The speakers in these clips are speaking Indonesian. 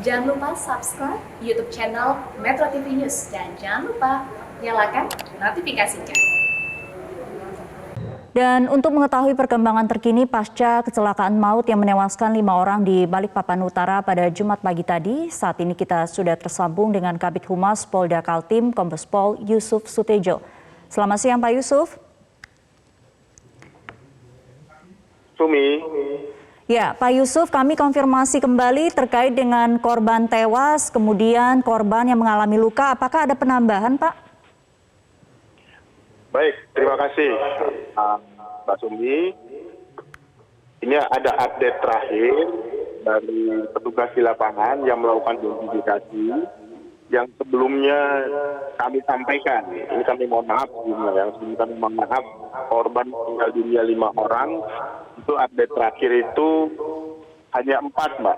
Jangan lupa subscribe YouTube channel Metro TV News dan jangan lupa nyalakan notifikasinya. Dan untuk mengetahui perkembangan terkini pasca kecelakaan maut yang menewaskan 5 orang di Balikpapan Utara pada Jumat pagi tadi, saat ini kita sudah tersambung dengan Kabid Humas Polda Kaltim, Kombes Pol Yusuf Sutejo. Selamat siang Pak Yusuf. Sumi. Ya, Pak Yusuf, kami konfirmasi kembali terkait dengan korban tewas, kemudian korban yang mengalami luka. Apakah ada penambahan, Pak? Baik, terima kasih Mbak Sumi. Ini ada update terakhir dari petugas di lapangan yang melakukan identifikasi yang sebelumnya kami sampaikan. Ini kami mohon maaf sebelumnya, yang sebelumnya kami mohon maaf korban meninggal dunia 5 orang. Itu update terakhir itu hanya 4, Mbak.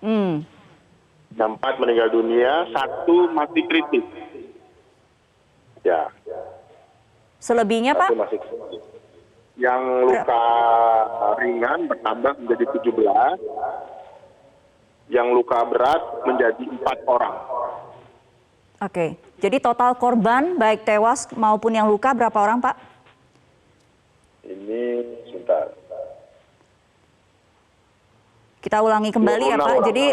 4 meninggal dunia, 1 masih kritis. Ya. Selebihnya, Pak? Yang luka ringan bertambah menjadi 17, yang luka berat menjadi 4 orang. Oke, jadi total korban baik tewas maupun yang luka berapa orang, Pak? Ini sebentar. Kita ulangi kembali ya, Pak. Jadi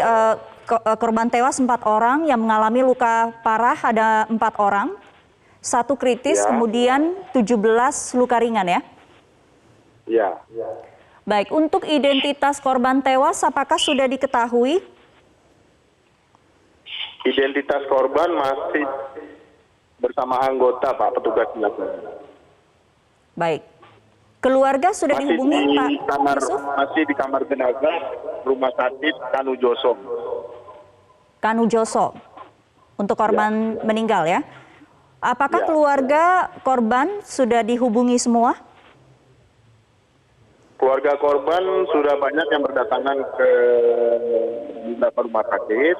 korban tewas 4 orang, yang mengalami luka parah ada 4 orang. 1 kritis, ya. Kemudian 17 luka ringan ya? Ya. Baik, untuk identitas korban tewas apakah sudah diketahui? Identitas korban masih bersama anggota, Pak, petugas di lapangan. Baik. Keluarga sudah dihubungi, Pak Yusuf? Masih di kamar jenazah Rumah Sakit Kanujoso. Kanujoso, untuk korban meninggal ya? Apakah keluarga korban sudah dihubungi semua? Keluarga korban sudah banyak yang berdatangan ke beberapa rumah sakit.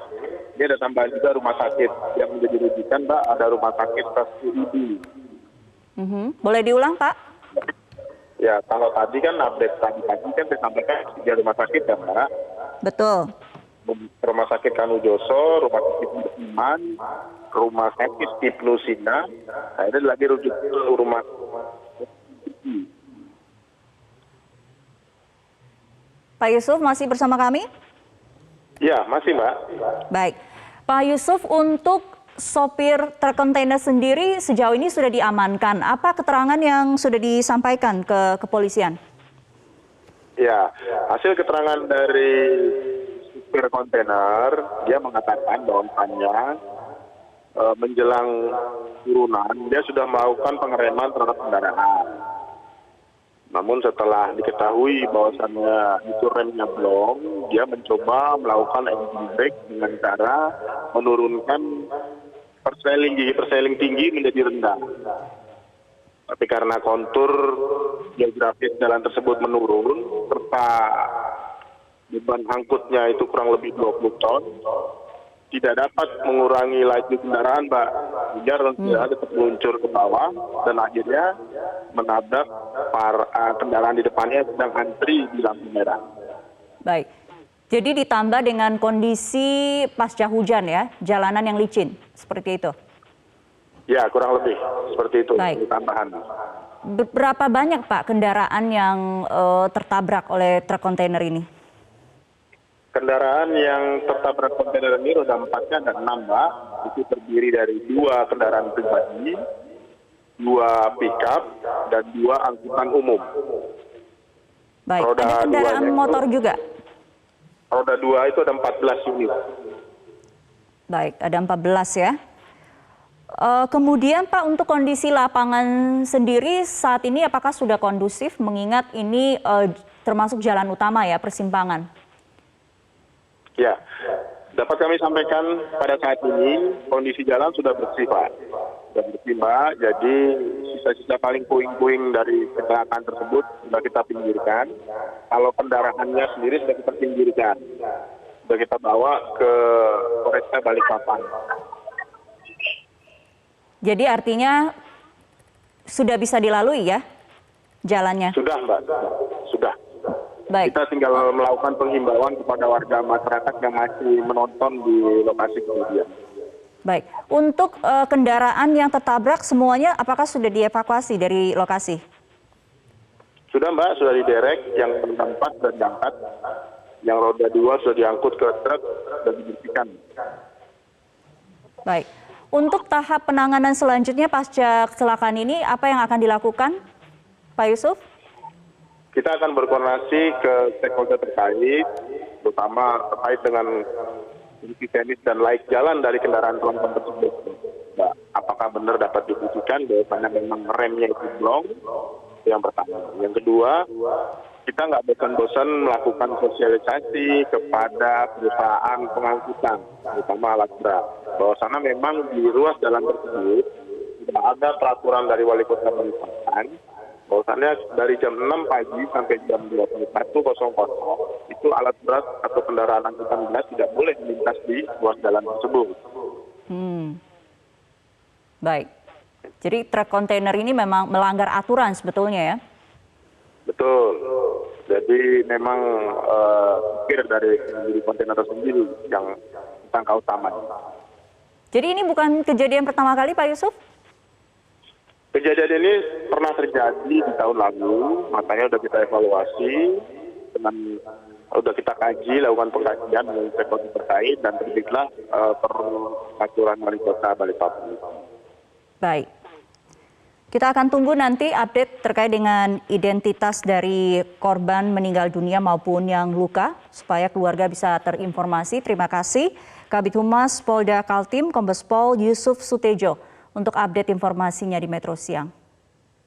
Ini ada tambahan juga rumah sakit yang menjadi rujukan, Mbak. Ada rumah sakit Kasudi. Boleh diulang, Pak? Ya, kalau tadi kan update tadi pagi kan disampaikan 3 rumah sakit ya, Mbak. Betul. Rumah sakit Kanujoso, rumah sakit Iman, rumah sakit Ibnu Sina, nah ini lagi rujuk ke rumah. Pak Yusuf masih bersama kami? Ya, masih, Mbak. Baik. Pak Yusuf, untuk sopir truk kontainer sendiri sejauh ini sudah diamankan. Apa keterangan yang sudah disampaikan ke kepolisian? Ya, hasil keterangan dari supir kontainer, dia mengatakan bahwasannya menjelang turunan, dia sudah melakukan pengereman terhadap kendaraan. Namun setelah diketahui bahwasannya itu remnya blong, dia mencoba melakukan engine brake dengan cara menurunkan perseiling tinggi menjadi rendah. Tapi karena kontur geografis jalan tersebut menurun, serta beban angkutnya itu kurang lebih 20 ton, tidak dapat mengurangi laju kendaraan, Mbak. Dia tetap meluncur ke bawah dan akhirnya menabrak kendaraan di depannya yang sedang antri di lampu merah. Baik. Jadi ditambah dengan kondisi pasca hujan ya, jalanan yang licin, seperti itu? Ya, kurang lebih seperti itu. Baik. Tambahan. Berapa banyak, Pak, kendaraan yang tertabrak oleh truk kontainer ini? Kendaraan yang tertabrak kontainer ini roda 4-nya ada 6, Mbak. Itu terdiri dari 2 kendaraan pribadi, 2 pickup, dan 2 angkutan umum. Baik, ada kendaraan motor juga? Roda 2 itu ada 14 unit. Baik, ada 14 ya. Kemudian Pak, untuk kondisi lapangan sendiri saat ini apakah sudah kondusif mengingat ini termasuk jalan utama ya, persimpangan? Ya, dapat kami sampaikan pada saat ini kondisi jalan sudah bersih, Pak. Sudah bersih, Mbak. Jadi sisa-sisa paling puing-puing dari kecelakaan tersebut sudah kita pinggirkan. Kalau kendaraannya sendiri sudah kita pinggirkan. Sudah kita bawa ke Polresta Balikpapan. Jadi artinya sudah bisa dilalui ya jalannya? Sudah, Mbak. Sudah. Baik. Kita tinggal melakukan penghimbauan kepada warga masyarakat yang masih menonton di lokasi kejadian. Baik, untuk kendaraan yang tertabrak semuanya apakah sudah dievakuasi dari lokasi? Sudah Mbak, sudah diderek, yang roda 4 sudah diangkat, yang roda 2 sudah diangkut ke truk dan dibersihkan. Baik, untuk tahap penanganan selanjutnya pasca kecelakaan ini apa yang akan dilakukan, Pak Yusuf? Kita akan berkoordinasi ke stakeholder terkait, terutama terkait dengan fungsi teknis dan laik jalan dari kendaraan tronton tersebut. Nah, apakah benar dapat dibuktikan bahwa memang remnya itu blong? Yang pertama. Yang kedua, kita nggak bosan-bosan melakukan sosialisasi kepada perusahaan pengangkutan, terutama alat berat. Bahwasanya memang di ruas jalan tersebut tidak ada peraturan dari Wali Kota Balikpapan bahwasannya dari jam 6 pagi sampai jam 21.00 itu alat berat atau kendaraan angkutan berat tidak boleh melintas di ruas jalan tersebut. Baik, jadi truk kontainer ini memang melanggar aturan sebetulnya ya? Betul. Jadi memang supir dari kontainer tersebut yang tersangka utama. Jadi ini bukan kejadian pertama kali Pak Yusuf? Kejadian ini pernah terjadi di tahun lalu, makanya sudah kita evaluasi, sudah kita kaji, lakukan pengkajian dengan stakeholder terkait dan terbitlah peraturan Wali Kota Balikpapan. Baik, kita akan tunggu nanti update terkait dengan identitas dari korban meninggal dunia maupun yang luka, supaya keluarga bisa terinformasi. Terima kasih Kabid Humas Polda Kaltim Kombes Pol Yusuf Sutejo untuk update informasinya di Metro Siang.